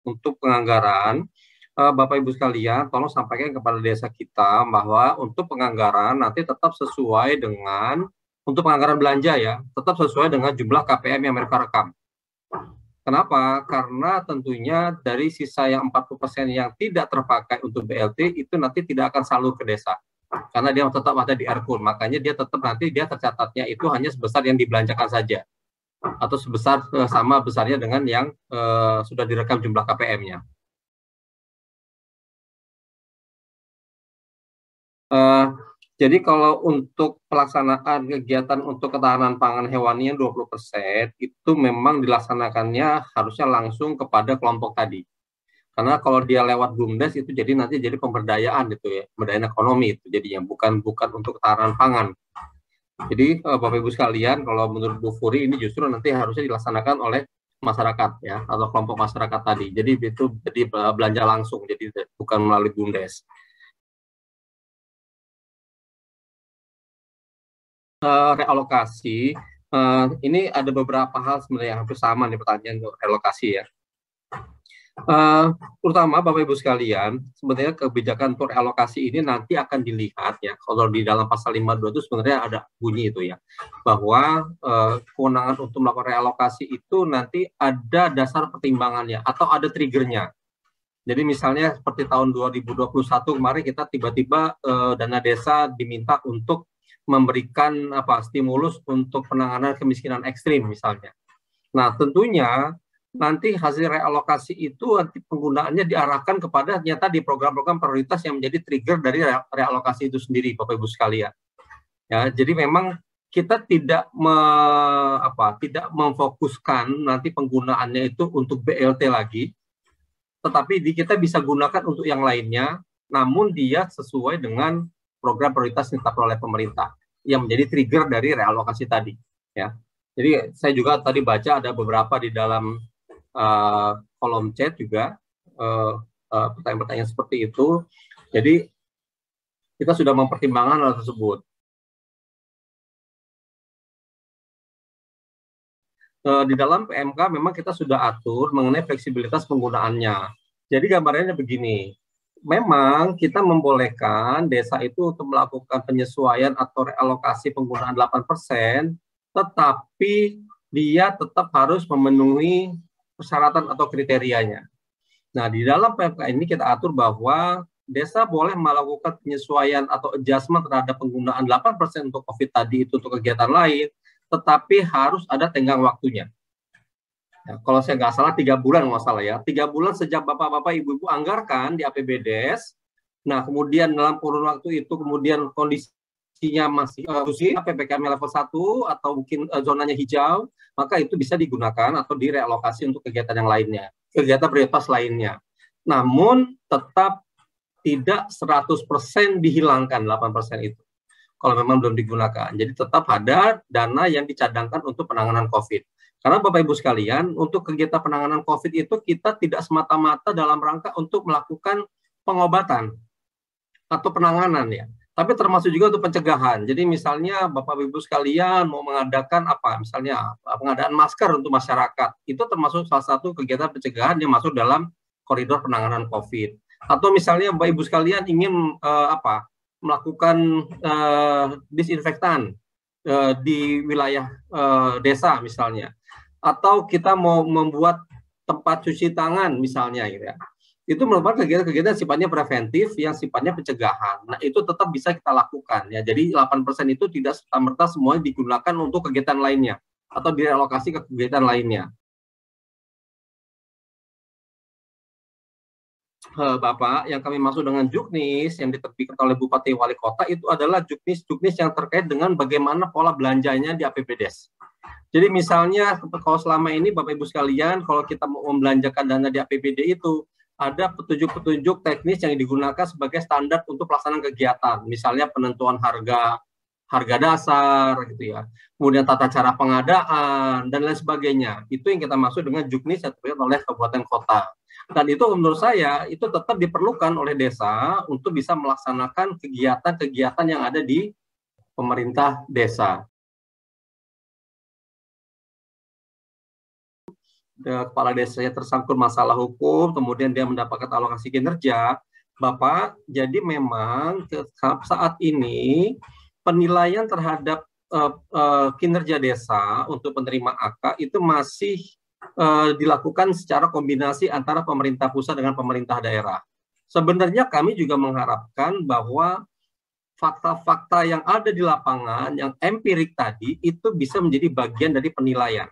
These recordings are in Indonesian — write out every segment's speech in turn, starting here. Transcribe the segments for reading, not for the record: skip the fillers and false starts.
untuk penganggaran, Bapak Ibu sekalian, tolong sampaikan kepada desa kita bahwa untuk penganggaran nanti tetap sesuai dengan, untuk penganggaran belanja ya, tetap sesuai dengan jumlah KPM yang mereka rekam. Kenapa? Karena tentunya dari sisa yang 40% yang tidak terpakai untuk BLT itu nanti tidak akan salur ke desa. Karena dia tetap ada di RKUR, makanya dia tetap nanti dia tercatatnya itu hanya sebesar yang dibelanjakan saja. Atau sebesar sama besarnya dengan yang sudah direkam jumlah KPM-nya. Jadi kalau untuk pelaksanaan kegiatan untuk ketahanan pangan hewani yang 20% itu memang dilaksanakannya harusnya langsung kepada kelompok tadi. Karena kalau dia lewat BUMDes itu jadi nanti jadi pemberdayaan gitu ya, pemberdayaan ekonomi itu jadinya bukan untuk ketahanan pangan. Jadi Bapak Ibu sekalian, kalau menurut Bu Furi ini justru nanti harusnya dilaksanakan oleh masyarakat ya atau kelompok masyarakat tadi. Jadi itu jadi belanja langsung, jadi bukan melalui BUMDes. Realokasi, ini ada beberapa hal sebenarnya yang hampir sama nih pertanyaan untuk relokasi ya. Terutama Bapak Ibu sekalian, sebenarnya kebijakan untuk realokasi ini nanti akan dilihat ya, kalau di dalam pasal 52 itu sebenarnya ada bunyi itu ya, bahwa kewenangan untuk melakukan realokasi itu nanti ada dasar pertimbangannya atau ada triggernya. Jadi misalnya seperti tahun 2021 kemarin kita tiba-tiba dana desa diminta untuk memberikan stimulus untuk penanganan kemiskinan ekstrim misalnya. Nah tentunya nanti hasil realokasi itu nanti penggunaannya diarahkan kepada ternyata di program-program prioritas yang menjadi trigger dari realokasi itu sendiri, Bapak Ibu sekalian. Ya, jadi memang kita tidak memfokuskan nanti penggunaannya itu untuk BLT lagi, tetapi kita bisa gunakan untuk yang lainnya, namun dia sesuai dengan program prioritas yang ditetapkan oleh pemerintah yang menjadi trigger dari realokasi tadi. Ya, jadi saya juga tadi baca ada beberapa di dalam kolom chat juga pertanyaan-pertanyaan seperti itu. Jadi kita sudah mempertimbangkan hal tersebut. Di dalam PMK memang kita sudah atur mengenai fleksibilitas penggunaannya. Jadi gambarannya begini, memang kita membolehkan desa itu untuk melakukan penyesuaian atau realokasi penggunaan 8%, tetapi dia tetap harus memenuhi persyaratan atau kriterianya. Nah, di dalam PMK ini kita atur bahwa desa boleh melakukan penyesuaian atau adjustment terhadap penggunaan 8% untuk COVID tadi itu untuk kegiatan lain, tetapi harus ada tenggang waktunya. Nah, kalau saya nggak salah 3 bulan nggak salah ya, 3 bulan sejak bapak-bapak ibu-ibu anggarkan di APBDes. Nah kemudian dalam kurun waktu itu kemudian kondisinya masih PPKM level 1 atau mungkin zonanya hijau, maka itu bisa digunakan atau direalokasi untuk kegiatan yang lainnya, kegiatan prioritas lainnya. Namun tetap tidak 100% dihilangkan 8% itu kalau memang belum digunakan. Jadi tetap ada dana yang dicadangkan untuk penanganan COVID. Karena Bapak Ibu sekalian, untuk kegiatan penanganan COVID itu kita tidak semata-mata dalam rangka untuk melakukan pengobatan atau penanganan ya, tapi termasuk juga untuk pencegahan. Jadi misalnya Bapak Ibu sekalian mau mengadakan misalnya pengadaan masker untuk masyarakat, itu termasuk salah satu kegiatan pencegahan yang masuk dalam koridor penanganan COVID. Atau misalnya Bapak Ibu sekalian ingin melakukan disinfektan di wilayah desa misalnya, atau kita mau membuat tempat cuci tangan misalnya gitu ya, itu merupakan kegiatan-kegiatan sifatnya preventif yang sifatnya pencegahan. Nah itu tetap bisa kita lakukan ya. Jadi 8% itu tidak serta-merta semuanya digunakan untuk kegiatan lainnya atau direlokasi ke kegiatan lainnya. Bapak, yang kami maksud dengan juknis yang diterbitkan oleh Bupati Wali Kota itu adalah juknis yang terkait dengan bagaimana pola belanjanya di APBDes. Jadi misalnya kalau selama ini Bapak Ibu sekalian, kalau kita mau membelanjakan dana di APBD itu ada petunjuk-petunjuk teknis yang digunakan sebagai standar untuk pelaksanaan kegiatan. Misalnya penentuan harga dasar gitu ya. Kemudian tata cara pengadaan dan lain sebagainya. Itu yang kita maksud dengan juknis yang terkait oleh kabupaten kota. Dan itu menurut saya itu tetap diperlukan oleh desa untuk bisa melaksanakan kegiatan-kegiatan yang ada di pemerintah desa. kepala desanya tersangkut masalah hukum, kemudian dia mendapatkan alokasi kinerja, Bapak, jadi memang saat ini penilaian terhadap kinerja desa untuk penerima AK itu masih dilakukan secara kombinasi antara pemerintah pusat dengan pemerintah daerah. Sebenarnya kami juga mengharapkan bahwa fakta-fakta yang ada di lapangan, yang empirik tadi, itu bisa menjadi bagian dari penilaian.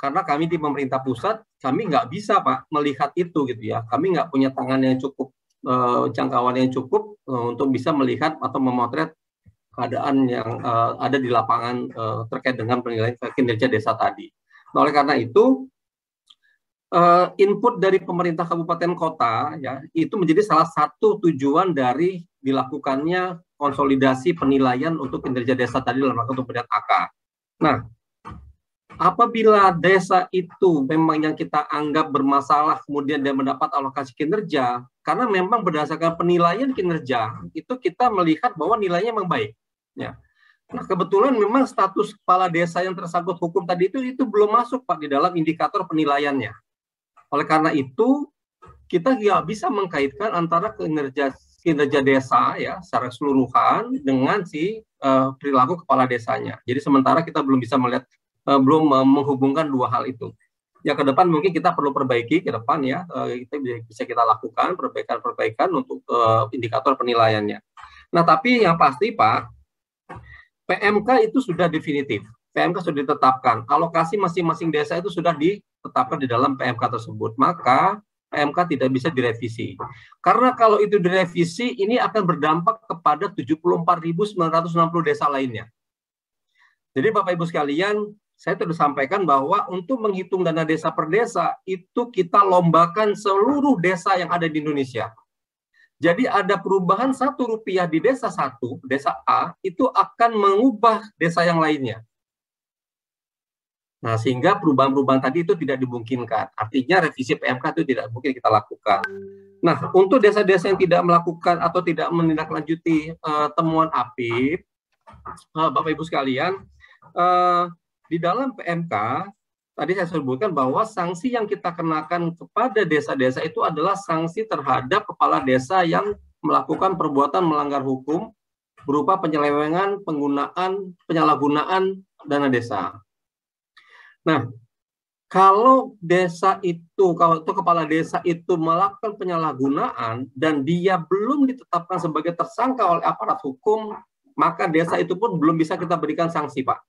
Karena kami di pemerintah pusat, kami nggak bisa Pak melihat itu gitu ya. Kami nggak punya tangan yang cukup, jangkauan yang cukup untuk bisa melihat atau memotret keadaan yang ada di lapangan terkait dengan penilaian kinerja desa tadi. Nah, oleh karena itu, input dari pemerintah kabupaten kota ya itu menjadi salah satu tujuan dari dilakukannya konsolidasi penilaian untuk kinerja desa tadi dalam rangka untuk pemberian AK. Nah, apabila desa itu memang yang kita anggap bermasalah kemudian dia mendapat alokasi kinerja, karena memang berdasarkan penilaian kinerja itu kita melihat bahwa nilainya memang baik. Ya. Nah, kebetulan memang status kepala desa yang tersangkut hukum tadi itu belum masuk Pak di dalam indikator penilaiannya. Oleh karena itu, kita nggak bisa mengkaitkan antara kinerja desa ya secara keseluruhan dengan perilaku kepala desanya. Jadi sementara kita belum bisa melihat, belum menghubungkan dua hal itu. Ya ke depan mungkin kita perlu perbaiki ke depan ya, kita bisa kita lakukan perbaikan untuk indikator penilaiannya. Nah tapi yang pasti Pak, PMK itu sudah definitif. PMK sudah ditetapkan, alokasi masing-masing desa itu sudah ditetapkan di dalam PMK tersebut, maka PMK tidak bisa direvisi. Karena kalau itu direvisi, ini akan berdampak kepada 74.960 desa lainnya. Jadi Bapak Ibu sekalian, saya sudah sampaikan bahwa untuk menghitung dana desa per desa, itu kita lombakan seluruh desa yang ada di Indonesia. Jadi ada perubahan Rp1 di desa 1, desa A, itu akan mengubah desa yang lainnya. Nah, sehingga perubahan-perubahan tadi itu tidak dimungkinkan. Artinya revisi PMK itu tidak mungkin kita lakukan. Nah, untuk desa-desa yang tidak melakukan atau tidak menindaklanjuti temuan APIP, Bapak Ibu sekalian, di dalam PMK, tadi saya sebutkan bahwa sanksi yang kita kenakan kepada desa-desa itu adalah sanksi terhadap kepala desa yang melakukan perbuatan melanggar hukum berupa penyelewengan, penyalahgunaan dana desa. Nah, kalau kepala desa itu melakukan penyalahgunaan dan dia belum ditetapkan sebagai tersangka oleh aparat hukum, maka desa itu pun belum bisa kita berikan sanksi, Pak.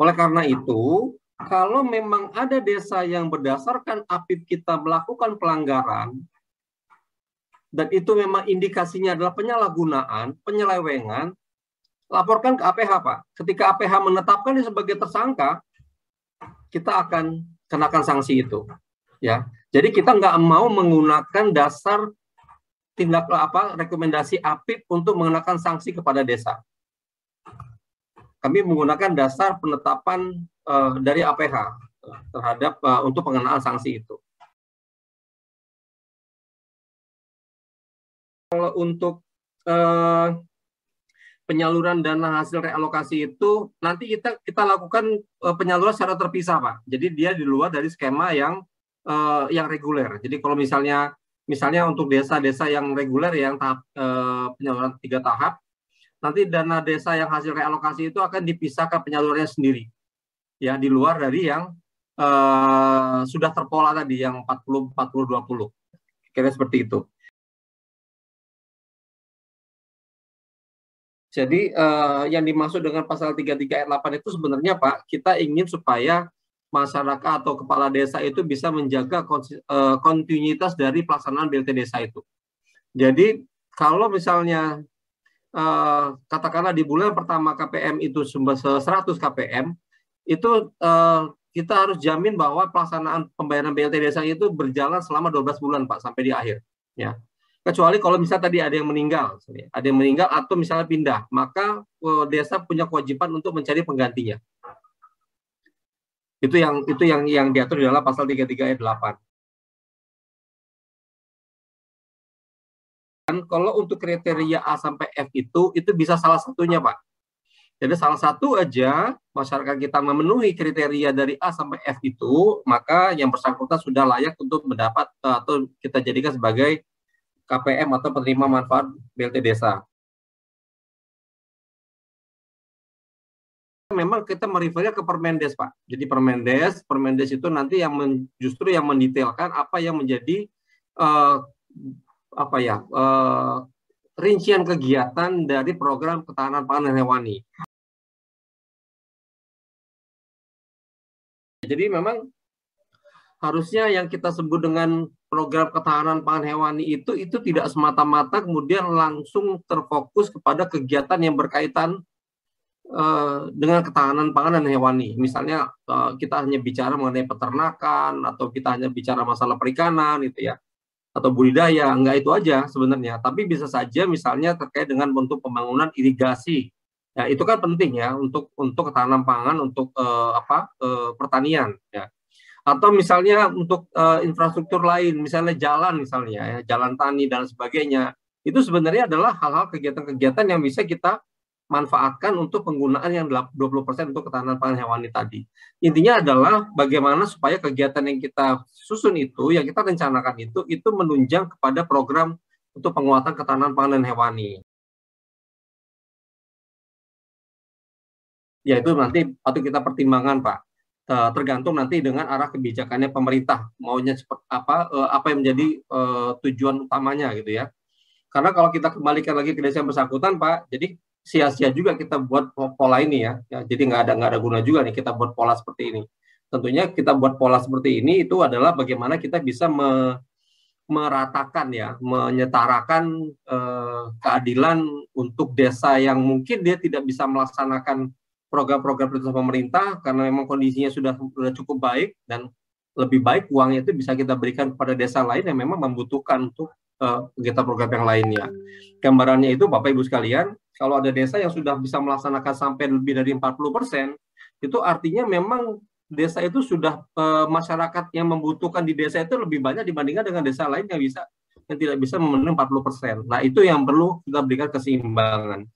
Oleh karena itu, kalau memang ada desa yang berdasarkan APIP kita melakukan pelanggaran, dan itu memang indikasinya adalah penyalahgunaan, penyelewengan, laporkan ke APH, Pak. Ketika APH menetapkan dia sebagai tersangka, kita akan kenakan sanksi itu, ya. Jadi kita nggak mau menggunakan dasar rekomendasi APIP untuk mengenakan sanksi kepada desa. Kami menggunakan dasar penetapan dari APH terhadap untuk pengenaan sanksi itu. Kalau untuk penyaluran dana hasil realokasi itu nanti kita lakukan penyaluran secara terpisah, Pak. Jadi dia di luar dari skema yang reguler. Jadi kalau misalnya untuk desa-desa yang reguler yang tahap penyaluran 3 tahap, nanti dana desa yang hasil realokasi itu akan dipisahkan penyalurannya sendiri. Ya, di luar dari yang sudah terpola tadi yang 40-40-20. Kira seperti itu. Jadi yang dimaksud dengan pasal 33 ayat 8 itu sebenarnya Pak, kita ingin supaya masyarakat atau kepala desa itu bisa menjaga kontinuitas dari pelaksanaan BLT desa itu. Jadi kalau misalnya katakanlah di bulan pertama KPM itu 100 KPM, itu kita harus jamin bahwa pelaksanaan pembayaran BLT desa itu berjalan selama 12 bulan Pak, sampai di akhir. Ya. Kecuali kalau misalnya tadi ada yang meninggal atau misalnya pindah, maka desa punya kewajiban untuk mencari penggantinya. Itu yang diatur di dalam pasal 33 ayat 8. Dan kalau untuk kriteria A sampai F itu bisa salah satunya, Pak. Jadi salah satu aja masyarakat kita memenuhi kriteria dari A sampai F itu, maka yang bersangkutan sudah layak untuk mendapat atau kita jadikan sebagai KPM atau penerima manfaat BLT Desa. Memang kita merefernya ke Permendes, Pak. Jadi Permendes itu nanti yang justru yang mendetailkan apa yang menjadi rincian kegiatan dari program ketahanan pangan hewani. Jadi memang harusnya yang kita sebut dengan program ketahanan pangan hewani itu tidak semata-mata kemudian langsung terfokus kepada kegiatan yang berkaitan dengan ketahanan pangan dan hewani. Misalnya kita hanya bicara mengenai peternakan atau kita hanya bicara masalah perikanan gitu ya, atau budidaya, enggak itu aja sebenarnya. Tapi bisa saja misalnya terkait dengan bentuk pembangunan irigasi. Ya, itu kan penting ya untuk ketahanan pangan, untuk pertanian ya. Atau misalnya untuk infrastruktur lain, misalnya jalan misalnya ya, jalan tani dan sebagainya. Itu sebenarnya adalah hal-hal kegiatan-kegiatan yang bisa kita manfaatkan untuk penggunaan yang 20% untuk ketahanan pangan hewani tadi. Intinya adalah bagaimana supaya kegiatan yang kita susun itu, yang kita rencanakan itu menunjang kepada program untuk penguatan ketahanan pangan dan hewani. Ya itu nanti patut kita pertimbangkan, Pak. Tergantung nanti dengan arah kebijakannya pemerintah, maunya seperti apa yang menjadi tujuan utamanya gitu ya. Karena kalau kita kembalikan lagi ke desa yang bersangkutan, Pak, jadi sia-sia juga kita buat pola ini ya. Jadi nggak ada guna juga nih kita buat pola seperti ini. Tentunya kita buat pola seperti ini itu adalah bagaimana kita bisa meratakan ya, menyetarakan keadilan untuk desa yang mungkin dia tidak bisa melaksanakan program-program prioritas pemerintah karena memang kondisinya sudah cukup baik, dan lebih baik uangnya itu bisa kita berikan kepada desa lain yang memang membutuhkan untuk kegiatan program yang lainnya. Gambarannya itu Bapak Ibu sekalian, kalau ada desa yang sudah bisa melaksanakan sampai lebih dari 40%, itu artinya memang desa itu sudah masyarakat yang membutuhkan di desa itu lebih banyak dibandingkan dengan desa lain yang tidak bisa memenuhi 40%. Nah, itu yang perlu kita berikan keseimbangan.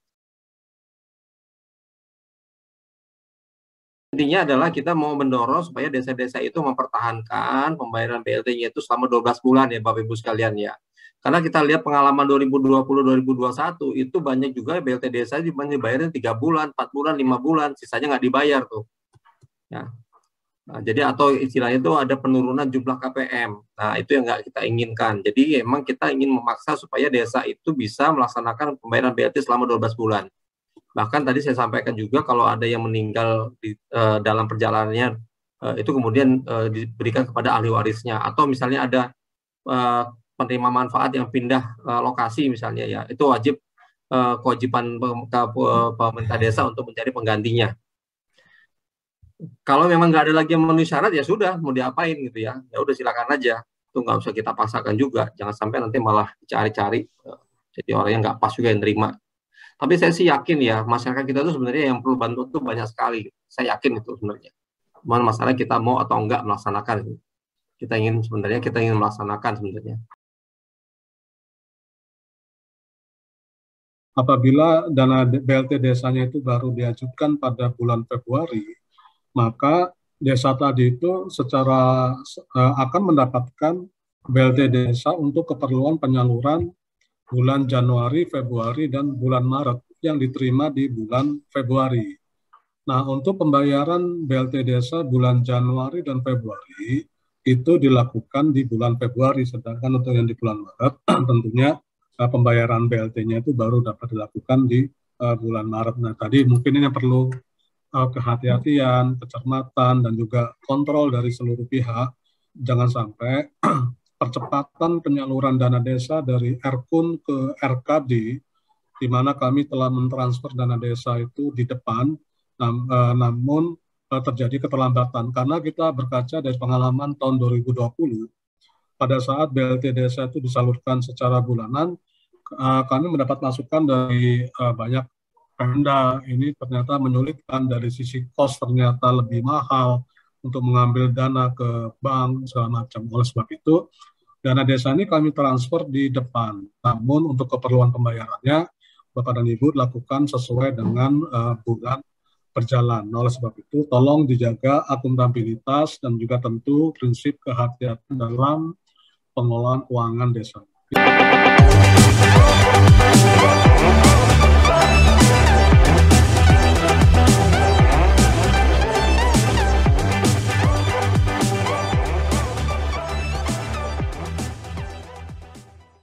Intinya adalah kita mau mendorong supaya desa-desa itu mempertahankan pembayaran BLT-nya itu selama 12 bulan ya Bapak Ibu sekalian ya. Karena kita lihat pengalaman 2020-2021 itu banyak juga BLT desa dibayarin 3 bulan, 4 bulan, 5 bulan, sisanya nggak dibayar tuh. Ya. Nah, jadi atau istilahnya itu ada penurunan jumlah KPM. Nah, itu yang nggak kita inginkan. Jadi emang kita ingin memaksa supaya desa itu bisa melaksanakan pembayaran BLT selama 12 bulan. Bahkan tadi saya sampaikan juga kalau ada yang meninggal dalam perjalanannya, itu kemudian diberikan kepada ahli warisnya. Atau misalnya ada penerima manfaat yang pindah lokasi misalnya ya, itu wajib kewajiban pemerintah desa untuk mencari penggantinya. Kalau memang nggak ada lagi yang memenuhi syarat ya sudah, mau diapain gitu ya, ya udah silakan aja, itu nggak usah kita paksakan juga, jangan sampai nanti malah cari-cari jadi orang yang nggak pas juga yang terima. Tapi saya sih yakin ya masyarakat kita itu sebenarnya yang perlu bantu itu banyak sekali, saya yakin itu sebenarnya. Cuman masalah kita mau atau enggak melaksanakan. Kita ingin melaksanakan sebenarnya. Apabila dana BLT desanya itu baru diajukan pada bulan Februari, maka desa tadi itu secara akan mendapatkan BLT desa untuk keperluan penyaluran bulan Januari, Februari, dan bulan Maret yang diterima di bulan Februari. Nah, untuk pembayaran BLT desa bulan Januari dan Februari itu dilakukan di bulan Februari, sedangkan untuk yang di bulan Maret tentunya pembayaran BLT-nya itu baru dapat dilakukan di bulan Maret. Nah, tadi mungkin ini perlu kehati-hatian, kecermatan, dan juga kontrol dari seluruh pihak. Jangan sampai percepatan penyaluran dana desa dari RKUN ke RKD, di mana kami telah mentransfer dana desa itu di depan, namun terjadi keterlambatan. Karena kita berkaca dari pengalaman tahun 2020, pada saat BLT desa itu disalurkan secara bulanan, kami mendapat masukan dari banyak Pemda. Ini ternyata menyulitkan dari sisi kos, ternyata lebih mahal untuk mengambil dana ke bank segala macam. Oleh sebab itu, dana desa ini kami transfer di depan. Namun untuk keperluan pembayarannya Bapak dan Ibu lakukan sesuai dengan bulan berjalan. Oleh sebab itu, tolong dijaga akuntabilitas dan juga tentu prinsip kehati-hatian dalam pengelolaan keuangan desa.